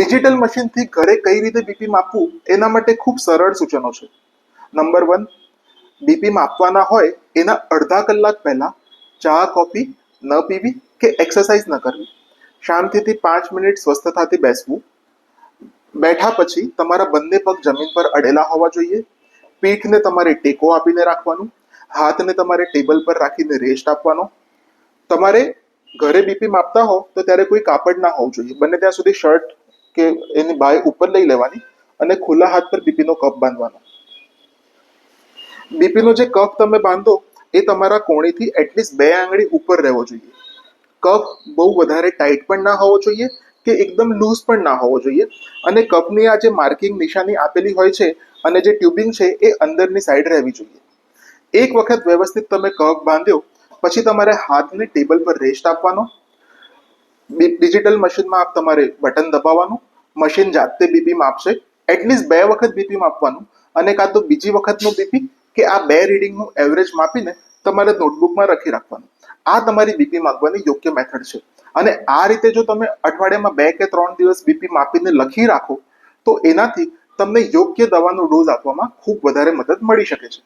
Digital મશીનથી ઘરે કઈ રીતે બીપી માપવું એના માટે ખૂબ સરળ સૂચનો છે. નંબર 1, બીપી માપવાના હોય એના અડધા કલાક પહેલા ચા કોફી ન પીવી કે એક્સરસાઇઝ ન કરવી. શાંતિથી 5 મિનિટ સ્વસ્થતાથી બેસવું. બેઠા પછી તમારા બંને પગ જમીન પર અડેલા હોવા જોઈએ. પીઠને તમારે ટેકો આપીને રાખવાનું. હાથને તમારે ટેબલ પર રાખીને રેસ્ટ આપવાનો. તમારે ઘરે બીપી માપતા હો તો ત્યારે કોઈ કાપડ ના હોવું જોઈએ. બને ત્યાં સુધી શર્ટ કે એની બાય ઉપર લઈ લેવાની અને ખુલ્લા હાથ પર બીપીનો કપ બાંધવાનો. બીપીનો જે કપ તમે બાંધો એ તમારા કોણીથી એટલીસ્ટ 2 આંગળી ઉપર રહેવો જોઈએ. કપ બહુ વધારે ટાઈટ પણ ના હોવો જોઈએ કે એકદમ લૂઝ પણ ના હોવો જોઈએ. અને કપની આ જે માર્કિંગ નિશાની આપેલી હોય છે અને જે ટ્યુબિંગ છે એ અંદરની સાઈડ રહેવી જોઈએ. એક વખત વ્યવસ્થિત તમે કપ બાંધ્યો પછી તમારે હાથને ટેબલ પર રેસ્ટ આપવાનો. ડિજિટલ મશીનમાં તમારે બટન દબાવવાનું. મશીન જાતે બીપી માપશે. એટલીસ્ટ 2 વખત બીપી માપવાનું અને કાં તો બીજી વખતનું બીપી કે આ 2 રીડિંગનું એવરેજ માપીને તમારે નોટબુકમાં લખી રાખવાનું. આ તમારી બીપી માપવાની યોગ્ય મેથડ છે. અને આ રીતે જો તમે અઠવાડિયામાં 2 કે 3 દિવસ બીપી માપીને લખી રાખો તો એનાથી તમને યોગ્ય દવાનો ડોઝ આપવામાં ખૂબ વધારે મદદ મળી શકે છે.